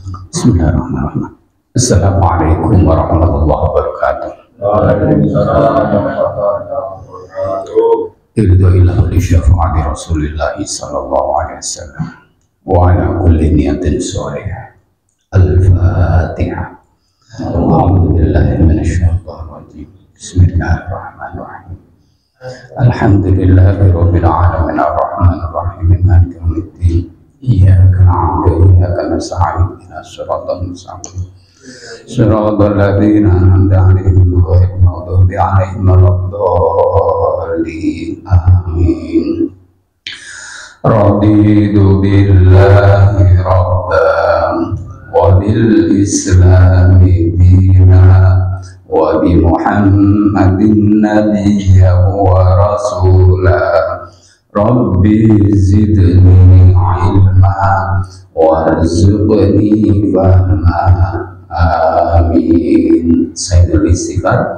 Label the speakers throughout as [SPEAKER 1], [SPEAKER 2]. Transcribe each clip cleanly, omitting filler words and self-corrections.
[SPEAKER 1] Bismillahirrahmanirrahim. Assalamualaikum warahmatullahi wabarakatuh. Irdo'ilahu li syafaati Rasulillah sallallahu alaihi wasallam wa ala kulli niyatin sholihah. Al-Fatihah. A'udzu billahi minasyaitonir rajim. Bismillahirrahmanirrahim. Alhamdulillahi rabbil alamin arrahmanir rahim maliki yaumiddin. Iyyaka na'budu wa iyyaka nasta'in ihdinas siratal mustaqim. Siratal ladzina an'amta 'alaihim ghairil maghdubi 'alaihim waladdallin. Amin. Raditu billahi rabban wa bil islami dinan wa bi Muhammadin nabiyyan wa rasulan. Rabbi zidni ilma warzuqni fahma. Amin. Saya istighfar.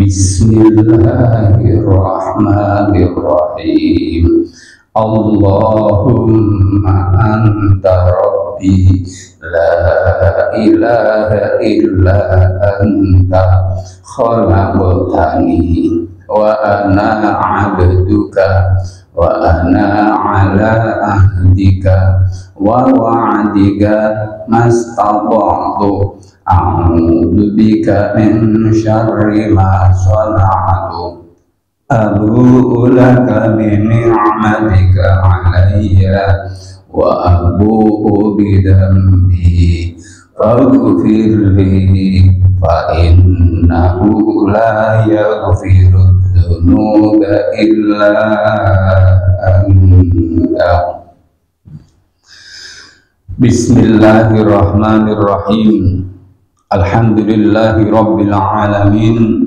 [SPEAKER 1] Bismillahirrahmanirrahim. Allahumma anta rabbi la ilaha illa anta khalaqtani wa ana 'abduka wa ana ala ahdika wa wa'dika mastata'tu a'udzu bika min syarri ma sana'tu abu'u laka bi ni'matika 'alayya wa abu'u bi dhanbi faghfir li fa innahu la yaghfiru dzunuba illa anta. Bismillahirrahmanirrahim. Alhamdulillahi rabbil alamin.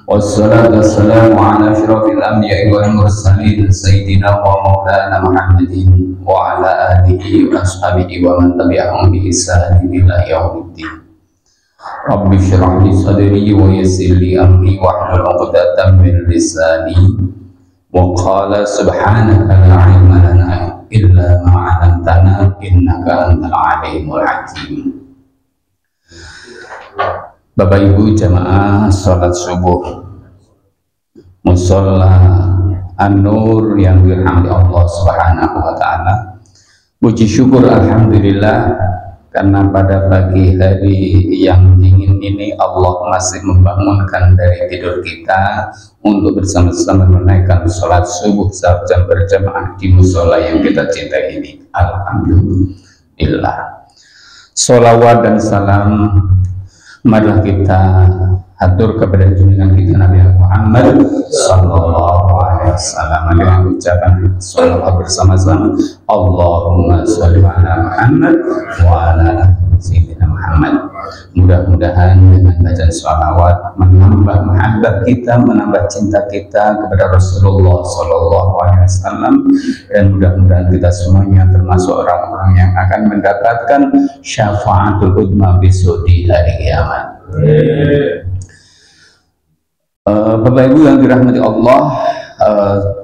[SPEAKER 1] Wassalatu wassalamu ala asyrafil anbiya'i wal mursalin sayyidina wa maulana Muhammadin wa ala alihi wa ashabihi wa man tabi'ahum bi ihsanin ila yaumiddin. Rabbi shrah li sadri wa yassir li amri wahlul 'uqdatam min lisani. Wa qala subhanaka la ilma lana illa ma 'allamtana innaka antal alimul hakim. Bapak Ibu jamaah salat subuh musholla An-Nur yang dirahmati Allah Subhanahu wa taala. Puji syukur alhamdulillah karena pada pagi hari yang dingin ini Allah masih membangunkan dari tidur kita untuk bersama-sama menaikkan sholat subuh jam berjamaah di musola yang kita cintai ini. Alhamdulillah. Sholawat dan salam marilah kita atur kepada junjungan kita Nabi Muhammad sallallahu alaihi wasallam dengan ucapan sholawat bersama-sama. Allahumma sholli ala Muhammad wa ala sayyidina Muhammad. Mudah-mudahan dengan bacaan sholawat menambah mahabbah kita, menambah cinta kita kepada Rasulullah sallallahu alaihi wasallam, dan mudah-mudahan kita semuanya termasuk orang-orang yang akan mendapatkan syafaatul uzma besok di hari kiamat. Bapak Ibu yang dirahmati Allah,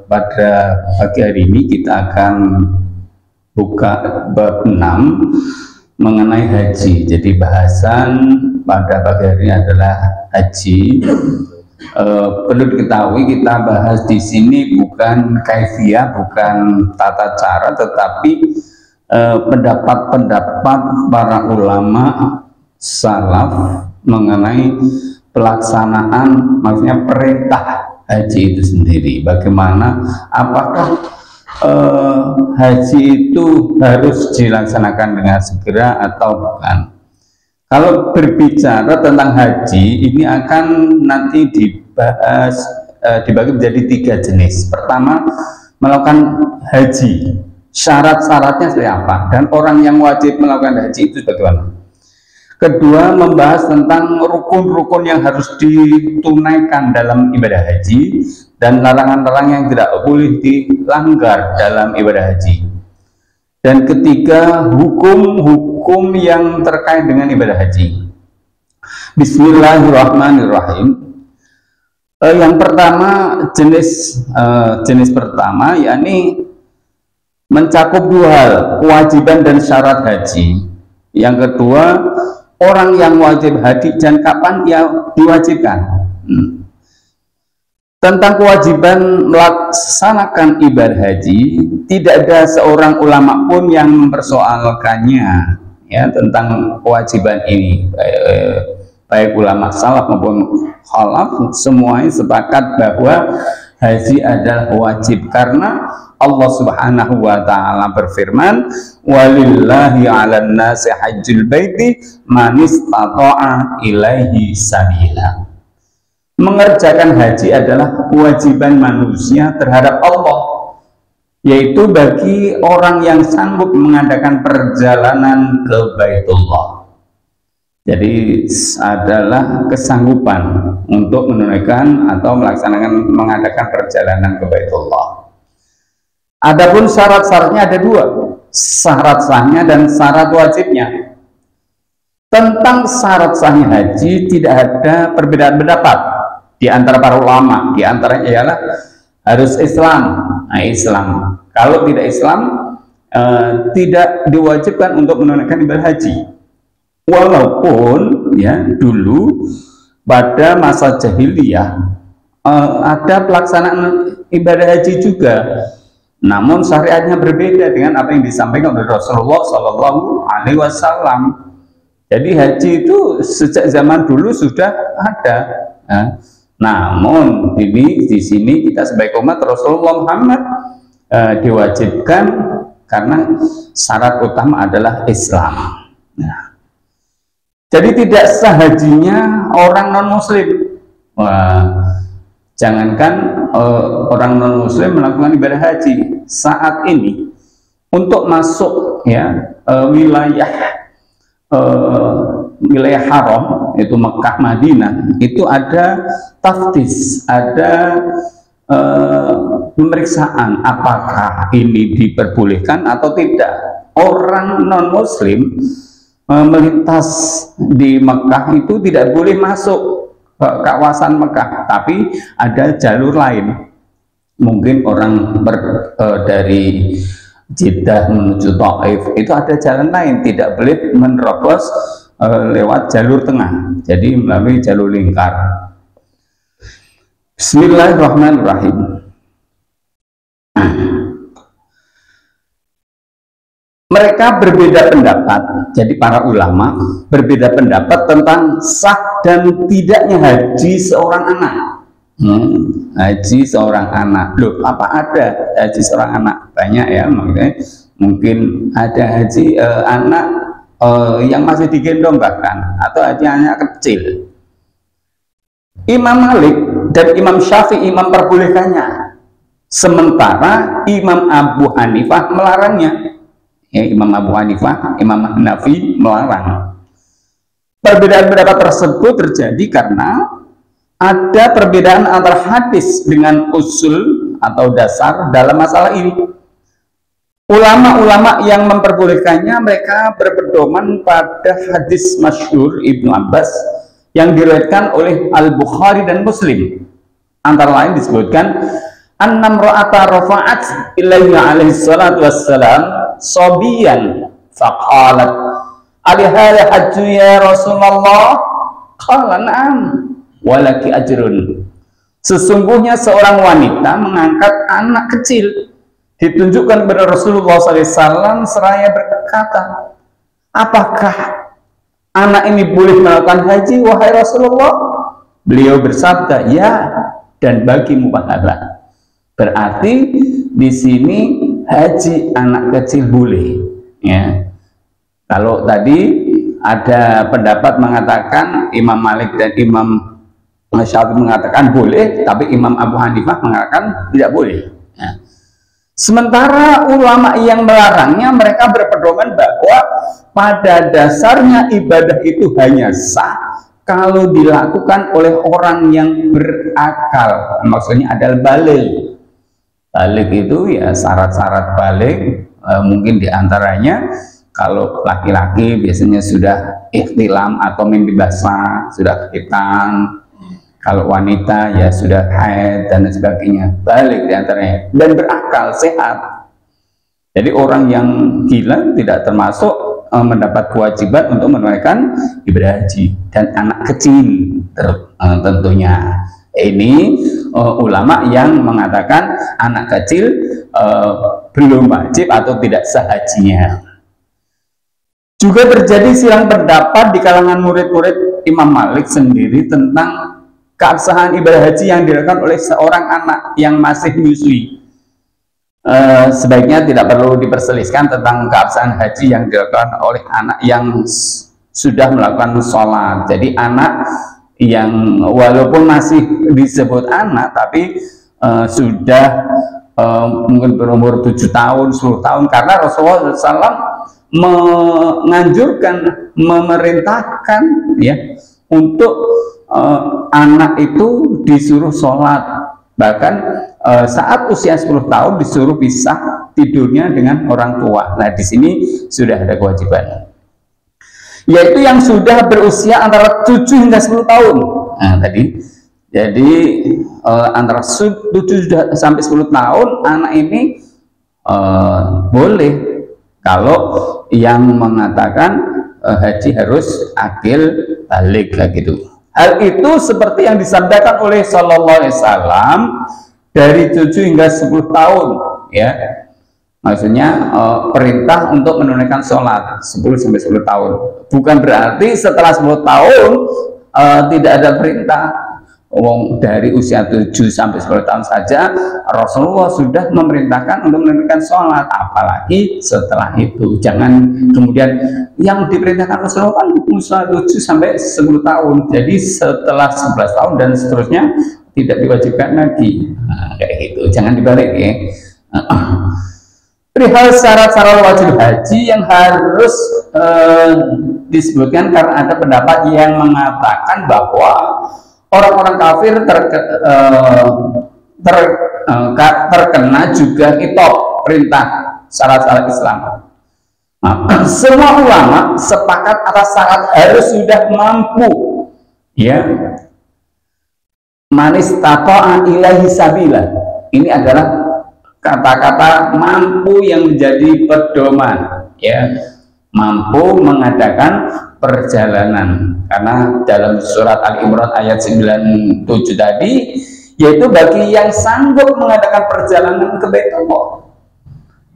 [SPEAKER 1] pada pagi hari ini kita akan buka bab 6 mengenai haji. Jadi bahasan pada pagi hari ini adalah haji. Perlu diketahui kita bahas di sini bukan kaifiyah, bukan tata cara, tetapi pendapat-pendapat para ulama salaf mengenai pelaksanaan, maksudnya perintah haji itu sendiri. Bagaimana, apakah haji itu harus dilaksanakan dengan segera atau bukan? Kalau berbicara tentang haji ini akan nanti dibahas, dibagi menjadi 3 jenis. Pertama, melakukan haji, syarat-syaratnya seperti apa, dan orang yang wajib melakukan haji itu bagaimana. Kedua, membahas tentang rukun-rukun yang harus ditunaikan dalam ibadah haji dan larangan-larangan yang tidak boleh dilanggar dalam ibadah haji. Dan ketiga, hukum-hukum yang terkait dengan ibadah haji. Bismillahirrahmanirrahim. Yang pertama, jenis pertama yakni mencakup 2 hal, kewajiban dan syarat haji. Yang kedua, orang yang wajib haji dan kapan ya diwajibkan. Tentang kewajiban melaksanakan ibadah haji, tidak ada seorang ulama pun yang mempersoalkannya ya tentang kewajiban ini. Baik ulama salaf maupun khalaf semuanya sepakat bahwa haji adalah wajib karena Allah Subhanahu wa taala berfirman, "Walillahi 'alan nasi hajjul baiti man istata'a ilaihi sabila." Mengerjakan haji adalah kewajiban manusia terhadap Allah, yaitu bagi orang yang sanggup mengadakan perjalanan ke Baitullah. Jadi adalah kesanggupan untuk menunaikan atau mengadakan perjalanan ke Baitullah. Adapun syarat-syaratnya ada dua, syarat sahnya dan syarat wajibnya. Tentang syarat sahnya haji tidak ada perbedaan pendapat di antara para ulama. Di antaranya ialah harus Islam. Nah, Islam. Kalau tidak Islam, tidak diwajibkan untuk menunaikan ibadah haji. Walaupun ya dulu pada masa jahiliyah ada pelaksanaan ibadah haji juga. Namun syariatnya berbeda dengan apa yang disampaikan oleh Rasulullah Shallallahu Alaihi Wasallam. Jadi haji itu sejak zaman dulu sudah ada. Namun di sini kita sebagai umat Rasulullah Muhammad diwajibkan karena syarat utama adalah Islam. Jadi tidak sah hajinya orang non Muslim. Jangankan orang non Muslim melakukan ibadah haji saat ini untuk masuk ya wilayah haram itu Mekah Madinah itu ada taftis, ada pemeriksaan apakah ini diperbolehkan atau tidak. Orang non Muslim melintas di Mekah itu tidak boleh masuk ke kawasan Mekah, tapi ada jalur lain. Mungkin orang dari Jeddah menuju Taif itu ada jalan lain, tidak boleh menerobos lewat jalur tengah, jadi melalui jalur lingkar. Bismillahirrahmanirrahim. Mereka berbeda pendapat, jadi para ulama berbeda pendapat tentang sah dan tidaknya haji seorang anak. Haji seorang anak, loh apa ada haji seorang anak? Banyak ya, mungkin ada haji anak yang masih digendong bahkan, atau haji anak kecil. Imam Malik dan Imam Syafi'i memperbolehkannya, sementara Imam Abu Hanifah melarangnya. Ya, Imam Abu Hanifah, Imam Hanafi melarang. Perbedaan pendapat tersebut terjadi karena ada perbedaan antara hadis dengan usul atau dasar dalam masalah ini. Ulama-ulama yang memperbolehkannya mereka berpedoman pada hadis masyhur Ibnu Abbas yang diriwayatkan oleh Al-Bukhari dan Muslim. Antara lain disebutkan annam ra'ata rafa'at ilaihi alaihi salatu wassalam sobiyan faqalat alihara hajju ya Rasulullah qala na'am walaki ajrun. Sesungguhnya seorang wanita mengangkat anak kecil ditunjukkan kepada Rasulullah SAW seraya berkata, apakah anak ini boleh melakukan haji wahai Rasulullah? Beliau bersabda, ya, dan bagimu pahala. Berarti di sini haji anak kecil boleh ya. Kalau tadi ada pendapat mengatakan Imam Malik dan Imam Syafi'i mengatakan boleh, tapi Imam Abu Hanifah mengatakan tidak boleh ya. Sementara ulama yang melarangnya mereka berpedoman bahwa pada dasarnya ibadah itu hanya sah kalau dilakukan oleh orang yang berakal, maksudnya adalah baligh. Baligh itu ya syarat-syarat baligh mungkin diantaranya kalau laki-laki biasanya sudah ihtilam atau mimpi basah, sudah khitan. Kalau wanita ya sudah haid dan sebagainya. Baligh diantaranya dan berakal sehat. Jadi orang yang gila tidak termasuk mendapat kewajiban untuk menunaikan ibadah haji, dan anak kecil tentunya. Ini ulama yang mengatakan anak kecil belum wajib atau tidak sah hajinya. Juga terjadi silang pendapat di kalangan murid-murid Imam Malik sendiri tentang keabsahan ibadah haji yang dilakukan oleh seorang anak yang masih menyusui. Sebaiknya tidak perlu diperselisihkan tentang keabsahan haji yang dilakukan oleh anak yang sudah melakukan sholat. Jadi anak yang walaupun masih disebut anak tapi sudah mungkin berumur 7 tahun, 10 tahun, karena Rasulullah SAW menganjurkan, memerintahkan ya untuk anak itu disuruh sholat. Bahkan saat usia 10 tahun disuruh pisah tidurnya dengan orang tua. Nah, di sini sudah ada kewajiban, yaitu yang sudah berusia antara 7 hingga 10 tahun. Nah, tadi jadi antara 7 sampai 10 tahun anak ini boleh, kalau yang mengatakan haji harus akil balik gitu. Hal itu seperti yang disabdakan oleh Sallallahu Alaihi Wasallam dari 7 hingga 10 tahun, ya. Maksudnya perintah untuk menunaikan sholat 10 sampai 10 tahun. Bukan berarti setelah 10 tahun tidak ada perintah. Dari usia 7 sampai 10 tahun saja Rasulullah sudah memerintahkan untuk menunaikan sholat, apalagi setelah itu. Jangan kemudian yang diperintahkan Rasulullah kan usia 7 sampai 10 tahun, jadi setelah 11 tahun dan seterusnya tidak diwajibkan lagi. Nah, kayak gitu, jangan dibalik ya. Perihal syarat-syarat wajib haji yang harus disebutkan, karena ada pendapat yang mengatakan bahwa orang-orang kafir terkena juga kitab perintah syarat-syarat Islam. Nah, semua ulama sepakat atas syarat harus sudah mampu, ya, manis tato'an ilahi sabila. Ini adalah kata-kata mampu yang menjadi pedoman, ya, mampu mengadakan perjalanan. Karena dalam surat Al-Imran ayat 97 tadi, yaitu bagi yang sanggup mengadakan perjalanan ke Baitullah.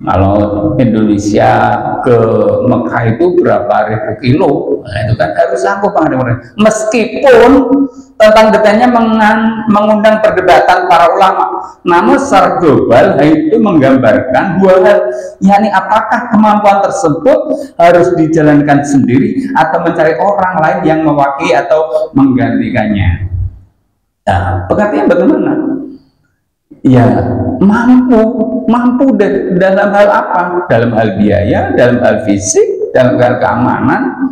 [SPEAKER 1] Kalau Indonesia ke Mekah itu berapa ribu kilo, nah, itu kan harus sanggup mengadakan. Meskipun tentang detailnya mengundang perdebatan para ulama, namun secara global itu menggambarkan dua hal, yakni apakah kemampuan tersebut harus dijalankan sendiri atau mencari orang lain yang mewakili atau menggantikannya. Nah, pengertian bagaimana? Ya, mampu dalam hal apa? Dalam hal biaya, dalam hal fisik, dalam hal keamanan.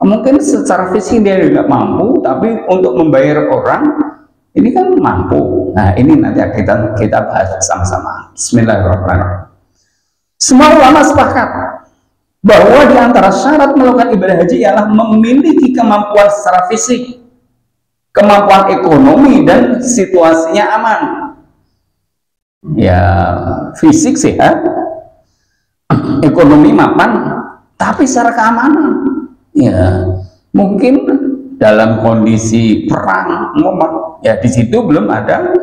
[SPEAKER 1] Mungkin secara fisik dia tidak mampu, tapi untuk membayar orang ini kan mampu. Nah, ini nanti kita bahas sama-sama. Bismillahirrahmanirrahim. Semua ulama sepakat bahwa di antara syarat melakukan ibadah haji ialah memiliki kemampuan secara fisik, kemampuan ekonomi, dan situasinya aman. Ya, fisik sehat, ekonomi mapan, tapi secara keamanan, ya mungkin dalam kondisi perang, ya di situ belum ada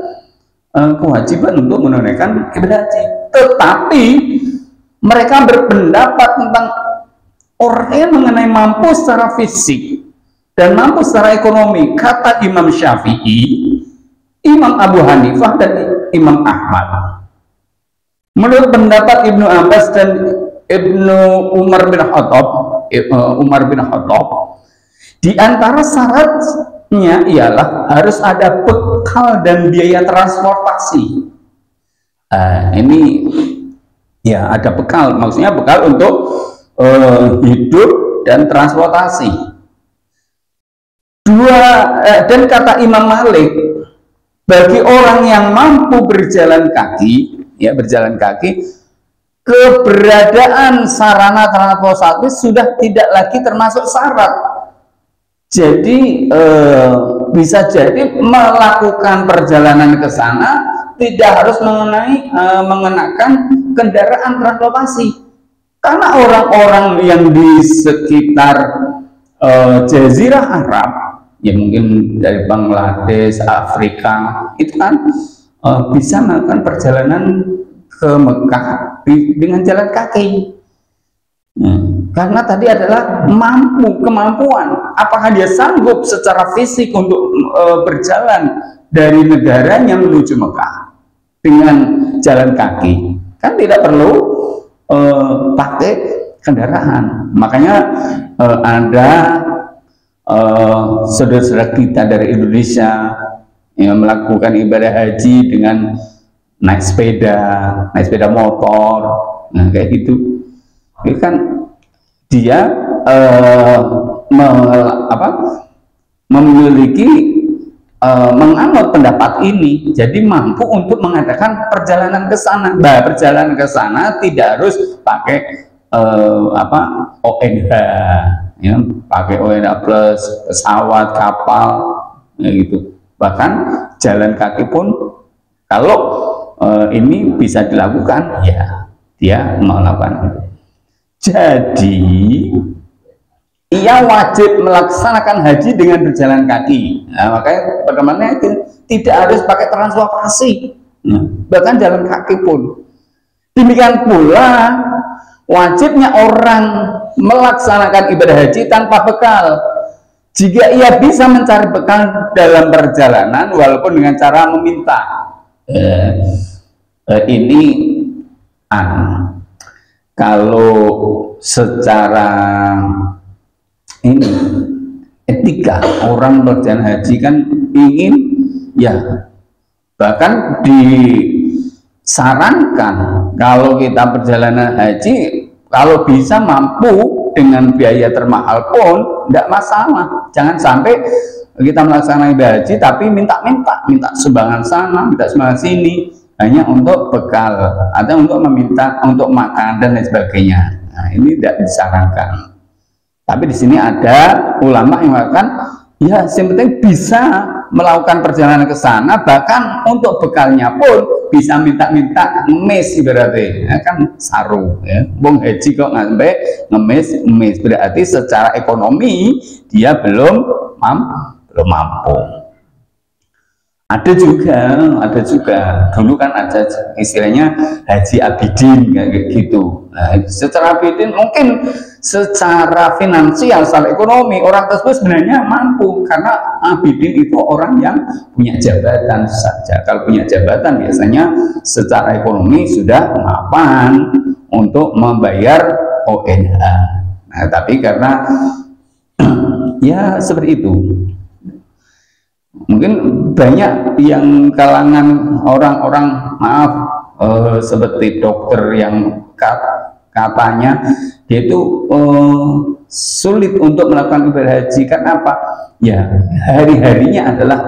[SPEAKER 1] kewajiban untuk menunaikan ibadah haji. Tetapi mereka berpendapat tentang orang yang mengenai mampu secara fisik dan mampu secara ekonomi. Kata Imam Syafi'i, Imam Abu Hanifah, dan Imam Ahmad. Menurut pendapat Ibnu Abbas dan Ibnu Umar bin Khattab, di antara syaratnya ialah harus ada bekal dan biaya transportasi. Ini ya, ada bekal, maksudnya bekal untuk hidup dan transportasi. Dan kata Imam Malik, bagi orang yang mampu berjalan kaki, ya berjalan kaki, keberadaan sarana transportasi sudah tidak lagi termasuk syarat. Jadi bisa jadi melakukan perjalanan ke sana tidak harus mengenakan kendaraan transportasi, Karena orang-orang yang di sekitar Jazirah Arab, ya mungkin dari Bangladesh, Afrika, itu kan bisa melakukan perjalanan ke Mekah dengan jalan kaki. Karena tadi adalah kemampuan. Apakah dia sanggup secara fisik untuk berjalan dari negaranya menuju Mekah dengan jalan kaki? Kan tidak perlu pakai kendaraan. Makanya ada saudara-saudara kita dari Indonesia yang melakukan ibadah haji dengan naik sepeda motor, nah kayak gitu. Itu kan dia memiliki menganut pendapat ini, jadi mampu untuk mengadakan perjalanan ke sana. Nah, perjalanan ke sana tidak harus pakai ONH, ya, pakai ONH plus pesawat, kapal, ya gitu. Bahkan jalan kaki pun kalau ini bisa dilakukan, ya dia melakukan itu. Jadi ia wajib melaksanakan haji dengan berjalan kaki. Nah, makanya pertemanannya itu tidak harus pakai transportasi, bahkan jalan kaki pun. Demikian pula wajibnya orang melaksanakan ibadah haji tanpa bekal. Jika ia bisa mencari bekal dalam perjalanan walaupun dengan cara meminta. Ini kalau secara ini etika orang berjalan haji kan ingin, ya bahkan disarankan kalau kita perjalanan haji kalau bisa mampu dengan biaya termahal pun tidak masalah. Jangan sampai kita melaksanakan ibadah haji tapi minta sumbangan sana, minta sumbangan sini, hanya untuk bekal atau untuk meminta untuk makan dan lain sebagainya. Nah, ini tidak disarankan. Tapi di sini ada ulama yang mengatakan, ya yang penting bisa melakukan perjalanan ke sana, bahkan untuk bekalnya pun bisa minta ngemis ibaratnya, ya kan saru, ya. Bung haji kok sampai ngemis, berarti secara ekonomi dia belum mampu. Ada juga dulu kan ada istilahnya haji abidin kayak gitu. Nah, secara abidin mungkin secara finansial, secara ekonomi orang tersebut sebenarnya mampu, karena abidin itu orang yang punya jabatan saja. Kalau punya jabatan biasanya secara ekonomi sudah mapan untuk membayar ONH. Nah, tapi karena ya seperti itu. Mungkin banyak yang kalangan orang-orang seperti dokter yang katanya dia itu sulit untuk melakukan ibadah haji. Karena apa? Ya hari-harinya adalah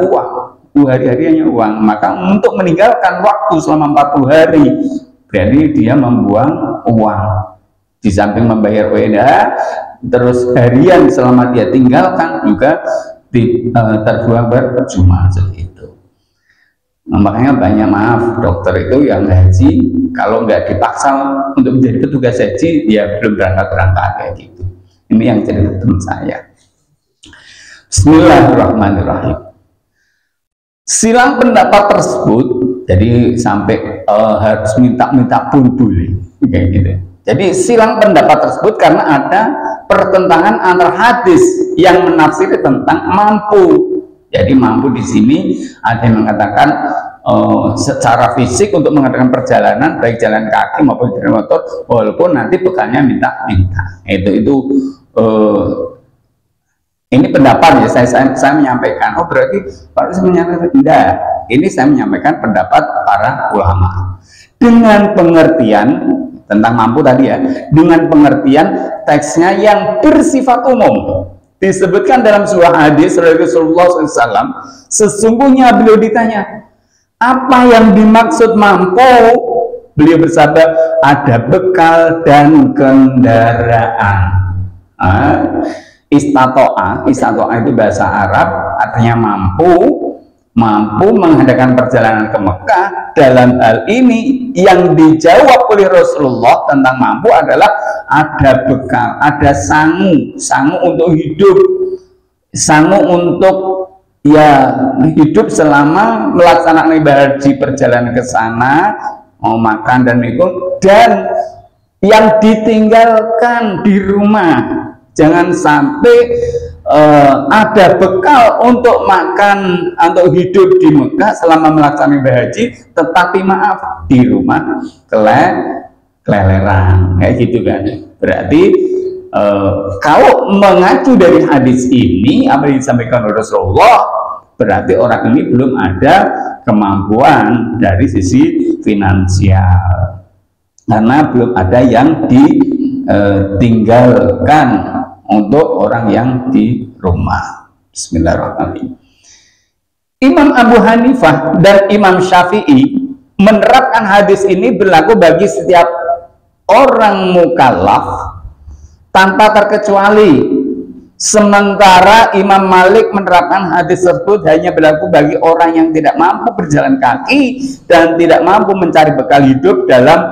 [SPEAKER 1] hari-harinya uang. Maka untuk meninggalkan waktu selama 40 hari berarti dia membuang uang. Di samping membayar ONH, terus harian selama dia tinggalkan juga terbuang percuma seperti itu. Nah, makanya banyak dokter itu yang haji kalau nggak dipaksa untuk menjadi petugas haji dia belum berangkat kayak gitu. Ini yang cerita teman saya. Bismillahirrahmanirrahim. Silang pendapat tersebut jadi sampai harus minta pun boleh kayak gitu. Jadi silang pendapat tersebut karena ada pertentangan antara hadis yang menafsiri tentang mampu. Jadi mampu di sini ada yang mengatakan secara fisik untuk mengadakan perjalanan baik jalan kaki maupun jalan motor, walaupun nanti bekalnya minta. Ini pendapat ya, saya menyampaikan. Oh berarti Pak Rusi menyampaikan tidak. Ini saya menyampaikan pendapat para ulama dengan pengertian tentang mampu tadi ya, dengan pengertian teksnya yang bersifat umum. Disebutkan dalam sebuah hadis Rasulullah SAW, sesungguhnya beliau ditanya, apa yang dimaksud mampu? Beliau bersabda, ada bekal dan kendaraan. Istato'a itu bahasa Arab, artinya mampu. mampu mengadakan perjalanan ke Mekah. Dalam hal ini yang dijawab oleh Rasulullah tentang mampu adalah ada bekal, ada sangu untuk hidup, sangu untuk ya hidup selama melaksanakan ibadah haji, perjalanan ke sana, mau makan dan minum, dan yang ditinggalkan di rumah. Jangan sampai ada bekal untuk makan, untuk hidup di Mekah selama melaksanakan ibadah haji, tetapi maaf di rumah keleleran, kayak gitu kan. Berarti kalau mengacu dari hadis ini apa yang disampaikan oleh Rasulullah, berarti orang ini belum ada kemampuan dari sisi finansial, karena belum ada yang ditinggalkan untuk orang yang di rumah. Bismillahirrahmanirrahim. Imam Abu Hanifah dan Imam Syafi'i menerapkan hadis ini berlaku bagi setiap orang mukallaf tanpa terkecuali. Sementara Imam Malik menerapkan hadis tersebut hanya berlaku bagi orang yang tidak mampu berjalan kaki dan tidak mampu mencari bekal hidup dalam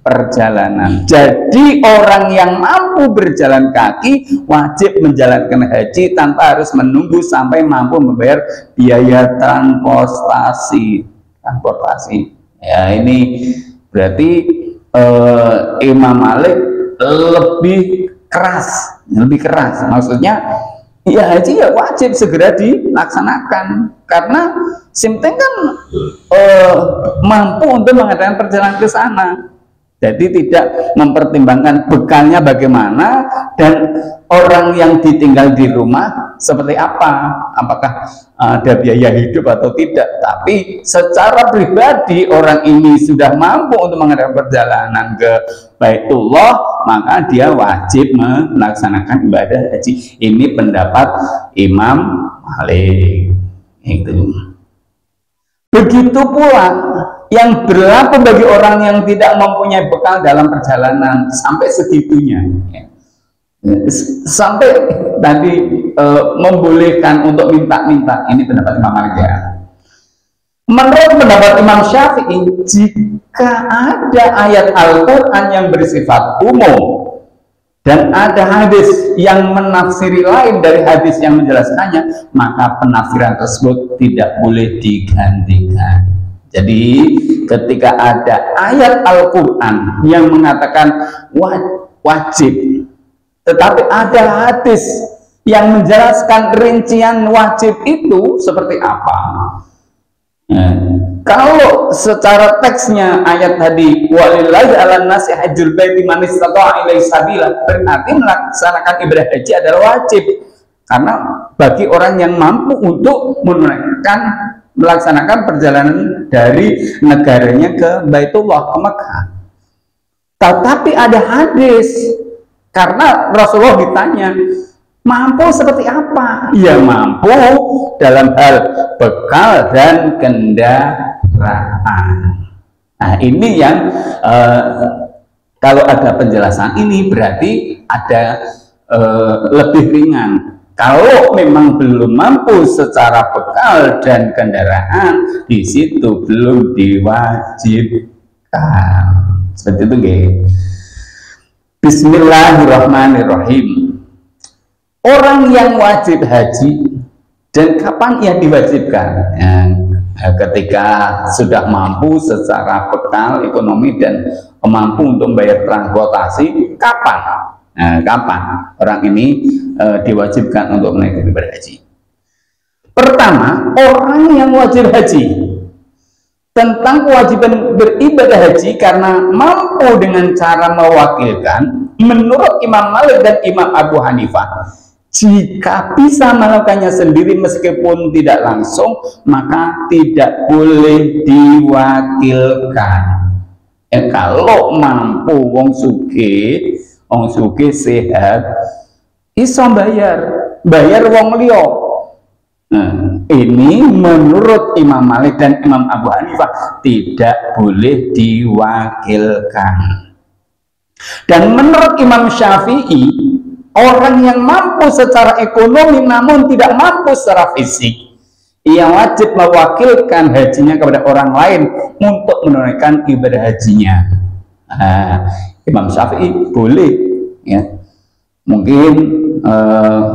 [SPEAKER 1] perjalanan. Jadi orang yang mampu berjalan kaki wajib menjalankan haji tanpa harus menunggu sampai mampu membayar biaya transportasi. Ya, ini berarti Imam Malik lebih keras. Maksudnya ya haji ya wajib segera dilaksanakan, karena simpen kan mampu untuk mengadakan perjalanan ke sana. Jadi tidak mempertimbangkan bekalnya bagaimana dan orang yang ditinggal di rumah seperti apa, apakah ada biaya hidup atau tidak. Tapi secara pribadi orang ini sudah mampu untuk mengadakan perjalanan ke Baitullah, maka dia wajib melaksanakan ibadah haji. Ini pendapat Imam Malik. Itu. Begitu pula yang berlaku bagi orang yang tidak mempunyai bekal dalam perjalanan, sampai segitunya, sampai tadi membolehkan untuk minta-minta. Ini pendapat Imam Malik ya. Menurut pendapat Imam Syafi'i, jika ada ayat Al-Quran yang bersifat umum dan ada hadis yang menafsiri lain dari hadis yang menjelaskannya, maka penafsiran tersebut tidak boleh digantikan. Jadi ketika ada ayat Al-Quran yang mengatakan wajib, tetapi ada hadis yang menjelaskan rincian wajib itu seperti apa. Kalau secara teksnya ayat tadi walillahi 'alan nasi hajjul baiti man istata'a ilaihi sabila, berarti melaksanakan ibadah haji adalah wajib, karena bagi orang yang mampu untuk melaksanakan perjalanan dari negaranya ke Baitullah, ke Mekah. Tetapi ada hadis, karena Rasulullah ditanya mampu seperti apa? Ya mampu dalam hal bekal dan kendaraan. Nah ini yang kalau ada penjelasan ini berarti ada lebih ringan. Kalau memang belum mampu secara bekal dan kendaraan, di situ belum diwajibkan. Seperti itu, guys. Bismillahirrahmanirrahim. Orang yang wajib haji dan kapan ia diwajibkan? Ketika sudah mampu secara bekal ekonomi dan mampu untuk membayar transportasi, kapan? Kapan orang ini diwajibkan untuk menaikkan ibadah haji? Pertama, orang yang wajib haji. Tentang kewajiban beribadah haji karena mampu dengan cara mewakilkan, menurut Imam Malik dan Imam Abu Hanifah, jika bisa melakukannya sendiri meskipun tidak langsung, maka tidak boleh diwakilkan. Kalau mampu wong sugih sehat, iso bayar wong liya. Ini menurut Imam Malik dan Imam Abu Hanifah tidak boleh diwakilkan. Dan menurut Imam Syafi'i, orang yang mampu secara ekonomi namun tidak mampu secara fisik, ia wajib mewakilkan hajinya kepada orang lain untuk menunaikan ibadah hajinya. Nah, Imam Syafi'i boleh, ya, mungkin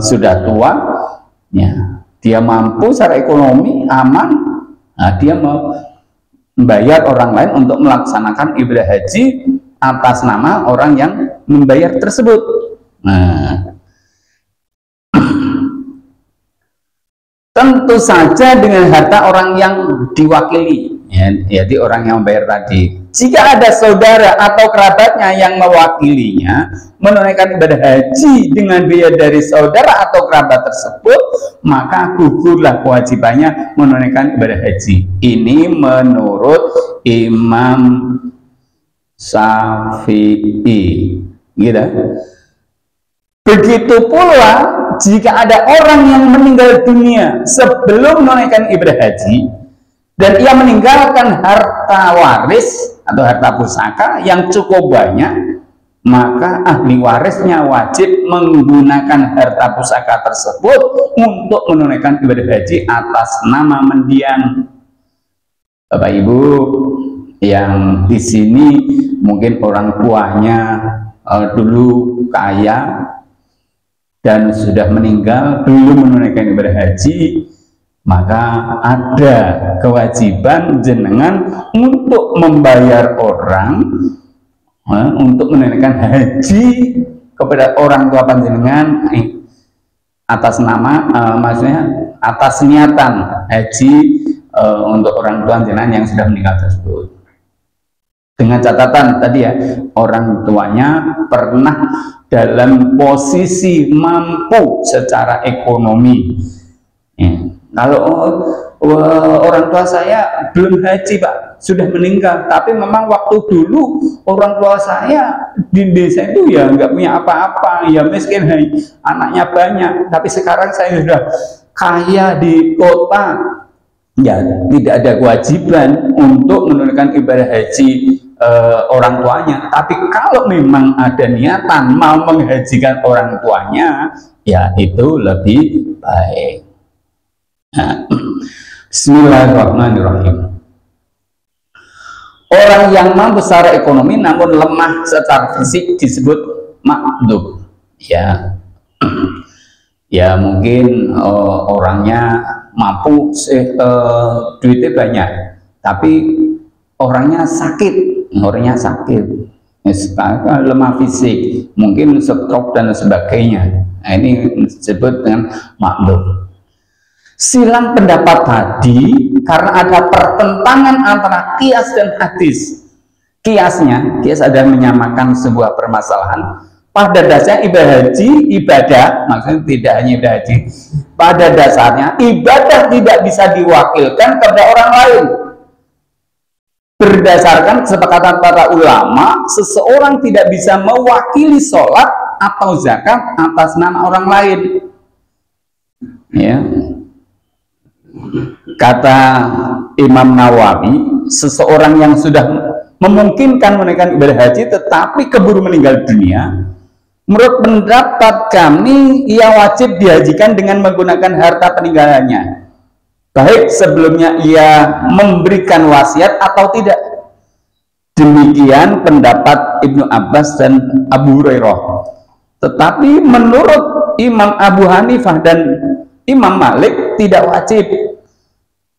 [SPEAKER 1] sudah tua, ya, dia mampu secara ekonomi aman, nah, dia mau membayar orang lain untuk melaksanakan ibadah haji atas nama orang yang membayar tersebut. Nah, tentu saja dengan harta orang yang diwakili, ya, jadi orang yang membayar tadi. Jika ada saudara atau kerabatnya yang mewakilinya menunaikan ibadah haji dengan biaya dari saudara atau kerabat tersebut, maka gugurlah kewajibannya menunaikan ibadah haji. Ini menurut Imam Syafi'i, gitu. Begitu pula jika ada orang yang meninggal dunia sebelum menunaikan ibadah haji dan ia meninggalkan harta waris atau harta pusaka yang cukup banyak, maka ahli warisnya wajib menggunakan harta pusaka tersebut untuk menunaikan ibadah haji atas nama mendiang. Bapak Ibu yang di sini mungkin orang tuanya dulu kaya dan sudah meninggal belum menunaikan ibadah haji, maka ada kewajiban jenengan untuk membayar orang untuk menunaikan haji kepada orang tua panjenengan atas nama, maksudnya atas niatan haji untuk orang tua jenengan yang sudah meninggal tersebut. Dengan catatan tadi, ya, orang tuanya pernah dalam posisi mampu secara ekonomi. Ya. Kalau orang tua saya belum haji, Pak, sudah meninggal, tapi memang waktu dulu orang tua saya di desa itu ya nggak punya apa-apa, ya miskin, anaknya banyak, tapi sekarang saya sudah kaya di kota, ya tidak ada kewajiban untuk menunaikan ibadah haji orang tuanya. Tapi kalau memang ada niatan mau menghajikan orang tuanya, ya itu lebih baik. Nah, Bismillahirrahmanirrahim. Orang yang mampu secara ekonomi namun lemah secara fisik disebut makdub, ya. Ya mungkin orangnya mampu, duitnya banyak, tapi orangnya sakit, lemah fisik, mungkin stroke dan sebagainya. Nah, ini disebut dengan makdub. Silang pendapat tadi karena ada pertentangan antara kias dan hadis. Kias adalah menyamakan sebuah permasalahan. Pada dasarnya ibadah, maksudnya tidak hanya ibadah haji, pada dasarnya ibadah tidak bisa diwakilkan kepada orang lain. Berdasarkan kesepakatan para ulama, seseorang tidak bisa mewakili sholat atau zakat atas nama orang lain. Ya. Kata Imam Nawawi, seseorang yang sudah memungkinkan menunaikan ibadah haji tetapi keburu meninggal dunia, menurut pendapat kami ia wajib dihajikan dengan menggunakan harta peninggalannya, baik sebelumnya ia memberikan wasiat atau tidak. Demikian pendapat Ibnu Abbas dan Abu Hurairah. Tetapi menurut Imam Abu Hanifah dan Imam Malik tidak wajib,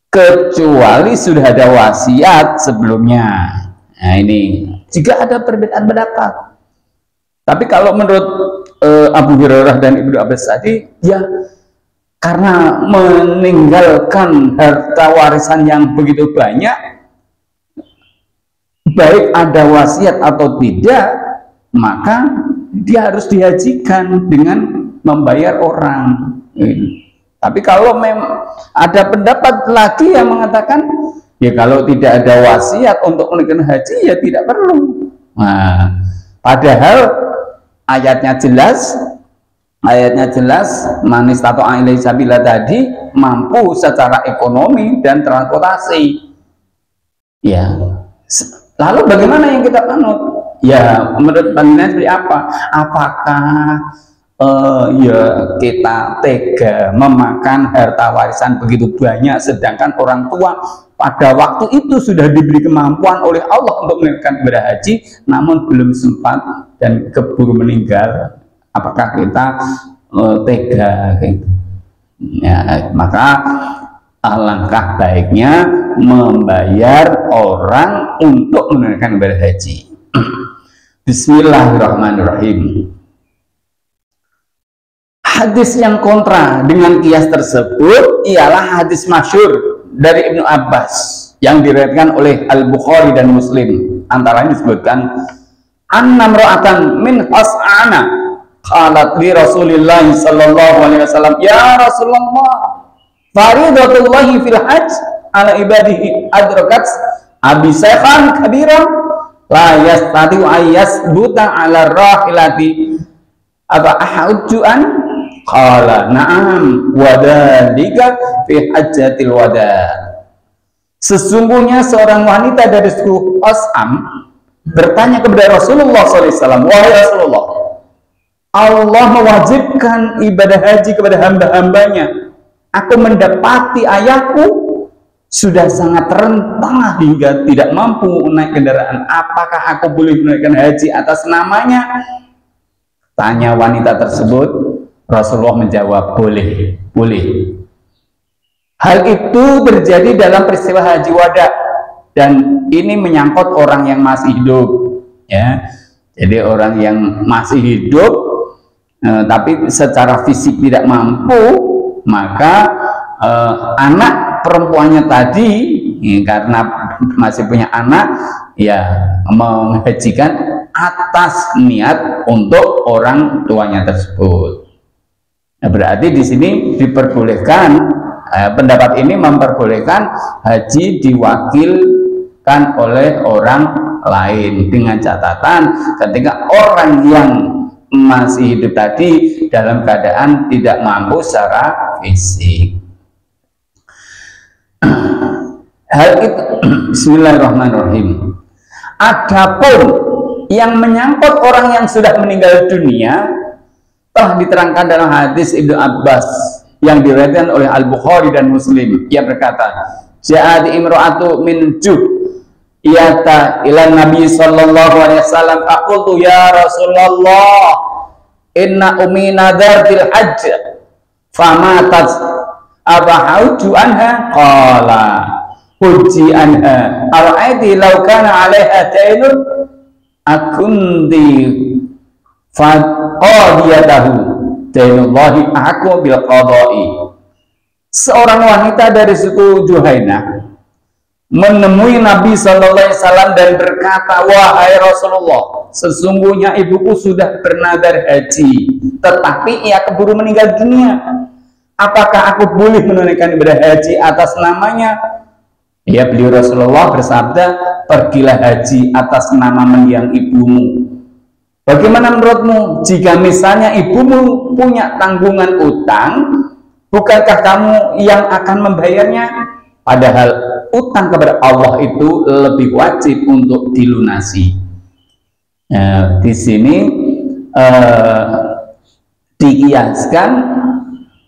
[SPEAKER 1] kecuali sudah ada wasiat sebelumnya. Nah ini jika ada perbedaan pendapat. Tapi kalau menurut Abu Hurairah dan Ibnu Abbas tadi, ya karena meninggalkan harta warisan yang begitu banyak, baik ada wasiat atau tidak, maka dia harus dihajikan dengan membayar orang. Tapi kalau memang ada pendapat lagi yang mengatakan, ya kalau tidak ada wasiat untuk menunaikan haji, ya tidak perlu. Nah, padahal ayatnya jelas, man istata'a ilaihi sabila tadi mampu secara ekonomi dan transportasi. Ya, lalu bagaimana yang kita anut? Ya, menurut pandangan seperti apa? Apakah ya kita tega memakan harta warisan begitu banyak, sedangkan orang tua pada waktu itu sudah diberi kemampuan oleh Allah untuk menunaikan ibadah haji, namun belum sempat dan keburu meninggal. Apakah kita tega gitu? Ya, maka alangkah baiknya membayar orang untuk menunaikan ibadah haji. Bismillahirrahmanirrahim. Hadis yang kontra dengan kias tersebut ialah hadis masyhur dari Ibnu Abbas yang diriwayatkan oleh Al-Bukhari dan Muslim. Antara lain disebutkan, anna imra'atan min As'ana qalat li Rasulillah sallallahu alaihi wasallam, ya Rasulullah, faridatullahi fil hajj ala ibadihi adrakat abi shaykhan kabiran la yastati ayas buta ala rahilati apa ahujjuan. Qala na'am wa dzalika fi hajjatil wada. Sesungguhnya seorang wanita dari suku As'am bertanya kepada Rasulullah SAW, wahai Rasulullah, Allah mewajibkan ibadah haji kepada hamba-hambanya. Aku mendapati ayahku sudah sangat rentah hingga tidak mampu naik kendaraan. Apakah aku boleh menaikkan haji atas namanya? Tanya wanita tersebut. Rasulullah menjawab, boleh, boleh. Hal itu terjadi dalam peristiwa haji wada, dan ini menyangkut orang yang masih hidup, ya. Jadi orang yang masih hidup, tapi secara fisik tidak mampu, maka anak perempuannya tadi, karena masih punya anak, ya menghajikan atas niat untuk orang tuanya tersebut. Nah, berarti di sini diperbolehkan, pendapat ini memperbolehkan haji diwakilkan oleh orang lain, dengan catatan ketika orang yang masih hidup tadi dalam keadaan tidak mampu secara fisik. Hal itu Bismillahirrahmanirrahim. Adapun yang menyangkut orang yang sudah meninggal dunia telah diterangkan dalam hadis Ibnu Abbas yang diriwayatkan oleh Al-Bukhari dan Muslim. Ia berkata, ja'at imra'atu min Juhiyata ila Nabi sallallahu alaihi wasallam, aqultu ya Rasulullah, inna ummi nadartil hajj famatat abahauju anha. Qala huji anha ara'aiti law kana 'alaiha daynun akunti faqadiyatahu dainullahi ahqqu bil qada'i. Seorang wanita dari suku Juhainah menemui Nabi sallallahu alaihi wasallam dan berkata, wahai Rasulullah, sesungguhnya ibuku sudah bernadar haji, tetapi ia keburu meninggal dunia. Apakah aku boleh menunaikan ibadah haji atas namanya? Ya, beliau Rasulullah bersabda, pergilah haji atas nama mendiang ibumu. Bagaimana menurutmu jika misalnya ibumu punya tanggungan utang, bukankah kamu yang akan membayarnya? Padahal utang kepada Allah itu lebih wajib untuk dilunasi. Di sini dikiaskan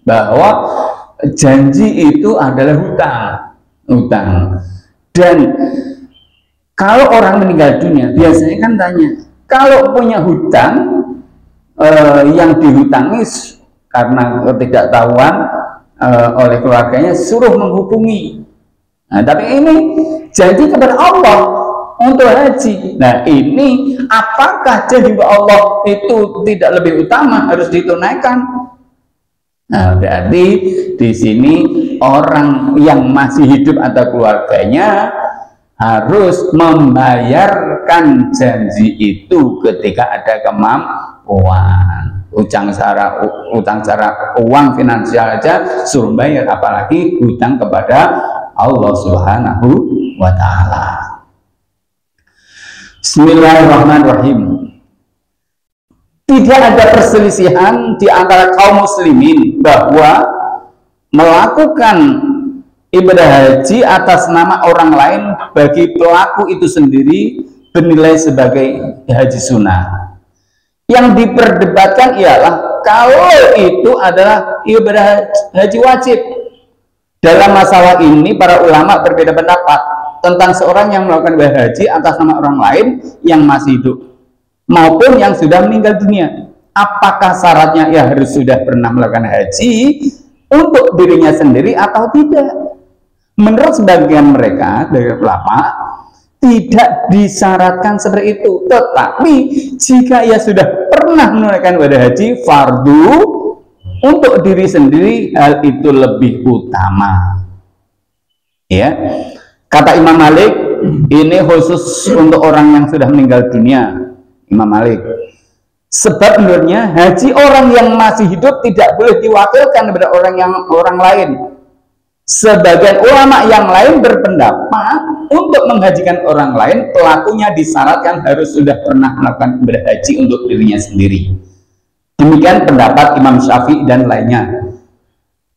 [SPEAKER 1] bahwa janji itu adalah hutang. Dan kalau orang meninggal dunia biasanya kan tanya, kalau punya hutang yang dihutangi karena ketidaktahuan oleh keluarganya, suruh menghubungi. Nah, tapi ini janji kepada Allah untuk haji. Nah, ini apakah janji kepada Allah itu tidak lebih utama harus ditunaikan? Nah, berarti di sini orang yang masih hidup atau keluarganya harus membayarkan janji itu ketika ada kemampuan. Utang secara uang finansial aja suruh bayar, apalagi hutang kepada Allah Subhanahu wa ta'ala. Bismillahirrahmanirrahim. Tidak ada perselisihan di antara kaum muslimin bahwa melakukan ibadah haji atas nama orang lain bagi pelaku itu sendiri bernilai sebagai haji sunnah. Yang diperdebatkan ialah kalau itu adalah ibadah haji wajib. Dalam masalah ini para ulama berbeda pendapat tentang seorang yang melakukan ibadah haji atas nama orang lain yang masih hidup maupun yang sudah meninggal dunia. Apakah syaratnya ia harus sudah pernah melakukan haji untuk dirinya sendiri atau tidak? Menurut sebagian mereka dari ulama tidak disyaratkan seperti itu, tetapi jika ia sudah pernah menunaikan ibadah haji fardu untuk diri sendiri, hal itu lebih utama. Ya, kata Imam Malik, ini khusus untuk orang yang sudah meninggal dunia. Imam Malik, sebab menurutnya haji orang yang masih hidup tidak boleh diwakilkan kepada orang lain. Sebagian ulama yang lain berpendapat untuk menghajikan orang lain, pelakunya disyaratkan harus sudah pernah melakukan ibadah haji untuk dirinya sendiri. Demikian pendapat Imam Syafi'i dan lainnya.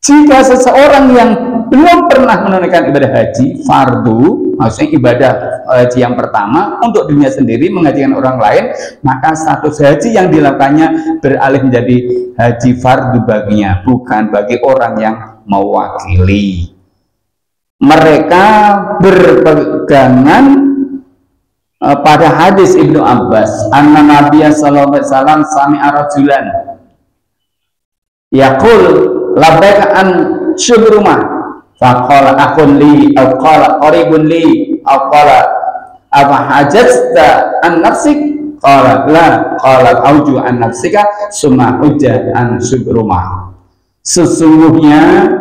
[SPEAKER 1] Jika seseorang yang belum pernah menunaikan ibadah haji fardu, maksudnya ibadah haji yang pertama untuk dirinya sendiri menghajikan orang lain, maka status haji yang dilakukannya beralih menjadi haji fardu baginya, bukan bagi orang yang mewakili. Mereka berpegangan pada hadis Ibnu Abbas, anna Nabiya sallallahu alaihi wasallam sami'a rajulan yaqul labbaika an syubrumah faqala akun li aw qala qaribun li aw qala afa hajjata an nafsik qala la qala auju an nafsika summa hujjat an syubrumah. Sesungguhnya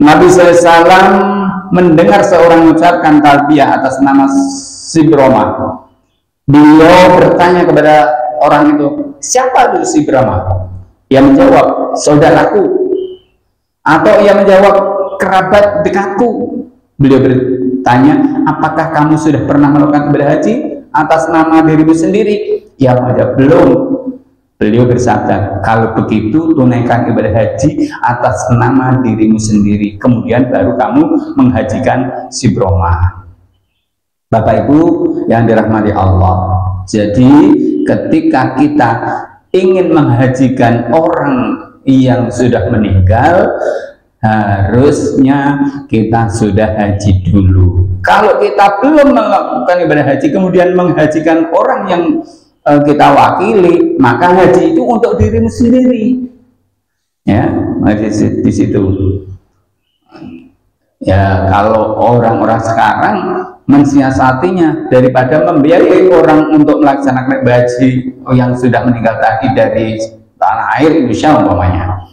[SPEAKER 1] Nabi SAW mendengar seorang mengucapkan talbiyah atas nama Sibromah. Beliau bertanya kepada orang itu, siapa itu Sibromah? Ia menjawab, saudaraku. Atau ia menjawab, kerabat dekatku. Beliau bertanya, apakah kamu sudah pernah melakukan ibadah haji atas nama dirimu sendiri? Ia menjawab, belum. Beliau bersabda, kalau begitu tunaikan ibadah haji atas nama dirimu sendiri, kemudian baru kamu menghajikan Sibromah. Bapak Ibu yang dirahmati Allah, jadi ketika kita ingin menghajikan orang yang sudah meninggal, harusnya kita sudah haji dulu. Kalau kita belum melakukan ibadah haji kemudian menghajikan orang yang kita wakili, maka haji itu untuk dirimu sendiri. Ya, di situ. Ya, kalau orang-orang sekarang mensiasatinya daripada membiayai orang untuk melaksanakan haji yang sudah meninggal tadi dari tanah air Indonesia umpamanya,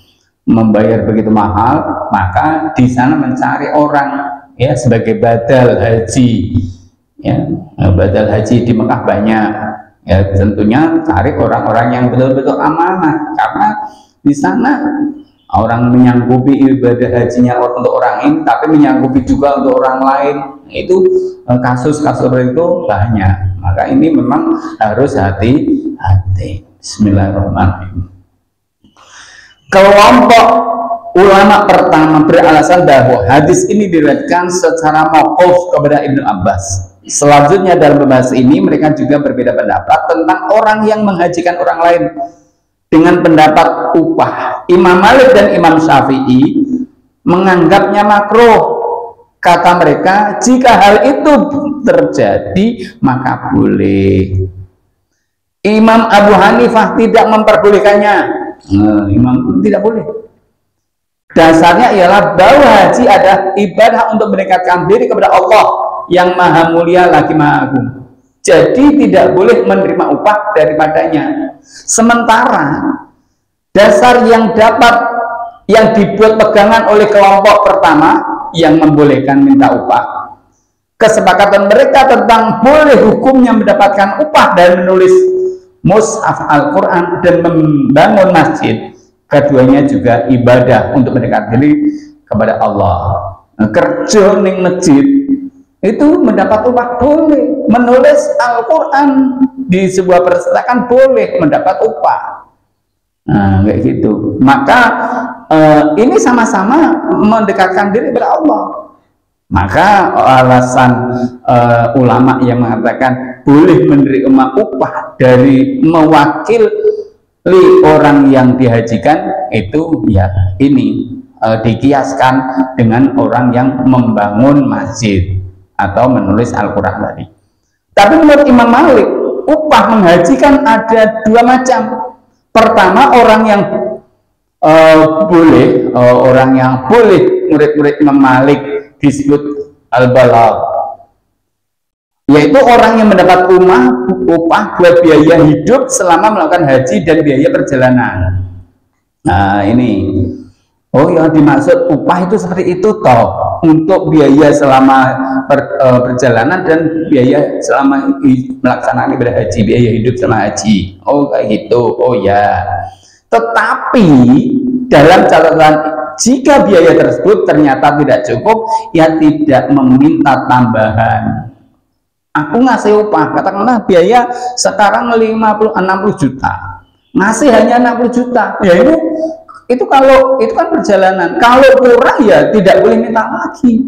[SPEAKER 1] membayar begitu mahal, maka di sana mencari orang ya sebagai badal haji. Ya, badal haji di Mekah banyak. Ya tentunya cari orang-orang yang betul-betul amanah, karena di sana orang menyanggupi ibadah hajinya untuk orang ini, tapi menyanggupi juga untuk orang lain. Itu kasus-kasus itu banyak. Maka ini memang harus hati-hati. Bismillahirrahmanirrahim. Kelompok ulama pertama beralasan bahwa hadis ini diriwayatkan secara mauquf kepada Ibnu Abbas. Selanjutnya dalam pembahasan ini mereka juga berbeda pendapat tentang orang yang menghajikan orang lain dengan pendapat upah. Imam Malik dan Imam Syafi'i menganggapnya makruh. Kata mereka, jika hal itu terjadi maka boleh. Imam Abu Hanifah tidak memperbolehkannya. Imam tidak boleh. Dasarnya ialah bahwa haji adalah ibadah untuk mendekatkan diri kepada Allah yang maha mulia lagi maha agung. Jadi tidak boleh menerima upah daripadanya. Sementara dasar yang dibuat pegangan oleh kelompok pertama yang membolehkan minta upah, kesepakatan mereka tentang boleh hukumnya mendapatkan upah dan menulis mushaf Al-Quran dan membangun masjid, keduanya juga ibadah untuk mendekatkan diri kepada Allah. Kerja ning masjid itu mendapat upah boleh, menulis Al-Quran di sebuah percetakan boleh mendapat upah. Nah, kayak gitu. Maka ini sama-sama mendekatkan diri kepada Allah. Maka alasan ulama yang mengatakan boleh menerima upah dari mewakil orang yang dihajikan itu ya ini dikiaskan dengan orang yang membangun masjid atau menulis Al-Quran tadi. Tapi menurut Imam Malik, upah menghajikan ada dua macam. Pertama, orang yang boleh murid-murid Imam Malik disebut al-balagh, yaitu orang yang mendapat upah buat biaya hidup selama melakukan haji dan biaya perjalanan. Nah ini, oh yang dimaksud upah itu seperti itu toh, untuk biaya selama perjalanan dan biaya selama melaksanakan ibadah haji, biaya hidup selama haji. Oh kayak gitu, oh ya. Tetapi dalam catatan, jika biaya tersebut ternyata tidak cukup, ya tidak meminta tambahan. Aku ngasih upah, katakanlah biaya sekarang 60 juta, ngasih hanya 60 juta, ya itu kalau itu kan perjalanan, kalau kurang ya tidak boleh minta lagi.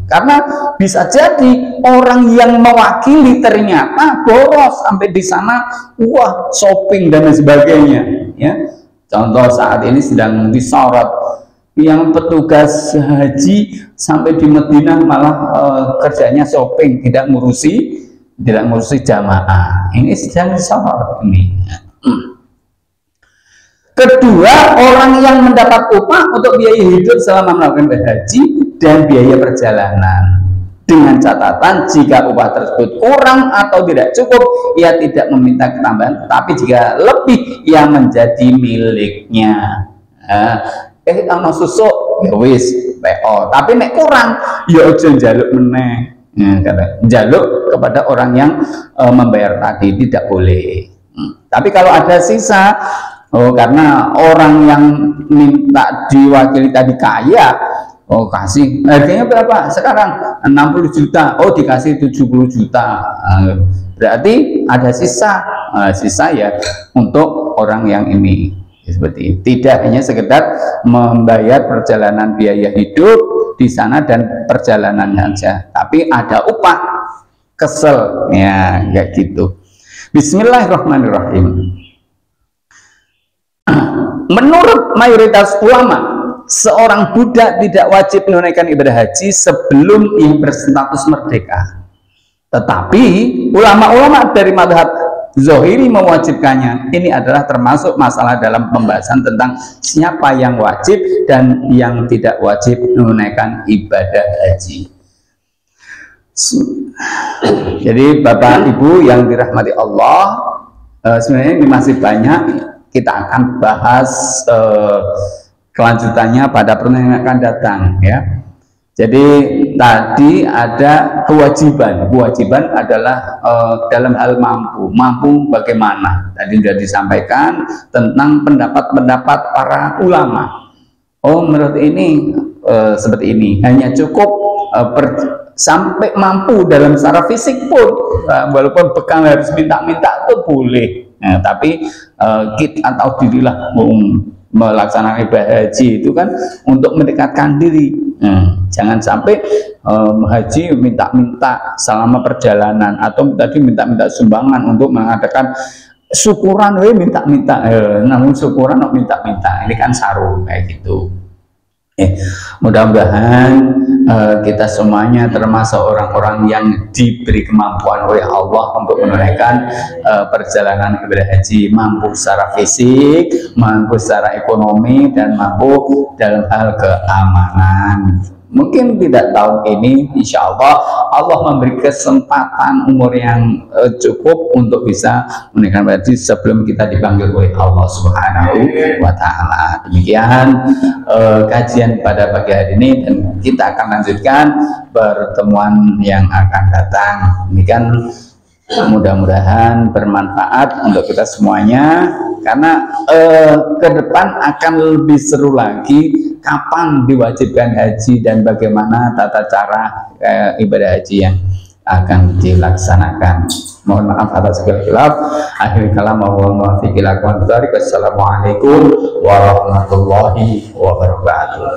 [SPEAKER 1] Karena bisa jadi orang yang mewakili ternyata boros sampai di sana, wah shopping dan lain sebagainya. Ya, contoh saat ini sedang disorot yang petugas haji sampai di Madinah malah kerjanya shopping, tidak ngurusi jamaah. Ini sedang disorot ini. Kedua, orang yang mendapat upah untuk biaya hidup selama melakukan haji dan biaya perjalanan, dengan catatan jika upah tersebut kurang atau tidak cukup, ia tidak meminta ketambahan, tapi jika lebih, ia menjadi miliknya. Ana susuk ya wis PO, tapi nek kurang ya aja njaluk meneh. Njaluk kepada orang yang membayar tadi tidak boleh. Tapi kalau ada sisa, karena orang yang minta diwakili tadi kaya, kasih harganya berapa sekarang? 60 juta, dikasih 70 juta, berarti ada sisa ya untuk orang yang ini. Seperti itu. Tidak hanya sekedar membayar perjalanan biaya hidup di sana dan perjalanannya saja, tapi ada upah. Kesel ya kayak gitu. Bismillahirrahmanirrahim. Menurut mayoritas ulama, seorang budak tidak wajib menunaikan ibadah haji sebelum ia berstatus merdeka. Tetapi ulama-ulama dari mazhab Zohiri mewajibkannya. Ini adalah termasuk masalah dalam pembahasan tentang siapa yang wajib dan yang tidak wajib menunaikan ibadah haji. Jadi Bapak Ibu yang dirahmati Allah, sebenarnya ini masih banyak, kita akan bahas kelanjutannya pada pertemuan yang akan datang ya. Jadi tadi ada kewajiban adalah dalam hal mampu bagaimana. Tadi sudah disampaikan tentang pendapat-pendapat para ulama. Menurut ini seperti ini, hanya cukup sampai mampu dalam secara fisik pun, walaupun bekal harus minta-minta itu boleh. Nah, tapi kita tahu dirilah melaksanakan ibadah haji itu kan untuk mendekatkan diri. Jangan sampai haji minta-minta selama perjalanan, atau tadi minta-minta sumbangan untuk mengadakan syukuran, minta-minta, namun syukuran minta-minta, ini kan saru kayak gitu. Mudah-mudahan kita semuanya termasuk orang-orang yang diberi kemampuan oleh Allah untuk menunaikan perjalanan ibadah haji, mampu secara fisik, mampu secara ekonomi, dan mampu dalam hal keamanan. Mungkin tidak tahun ini, insya Allah Allah memberi kesempatan umur yang cukup untuk bisa menunaikan haji sebelum kita dipanggil oleh Allah Subhanahu wa Ta'ala. Demikian kajian pada pagi hari ini, dan kita akan lanjutkan pertemuan yang akan datang. Demikian, mudah-mudahan bermanfaat untuk kita semuanya, karena ke depan akan lebih seru lagi kapan diwajibkan haji dan bagaimana tata cara ibadah haji yang akan dilaksanakan. Mohon maaf atas segala khilaf. Akhir kalam, wassalamualaikum warahmatullahi wabarakatuh.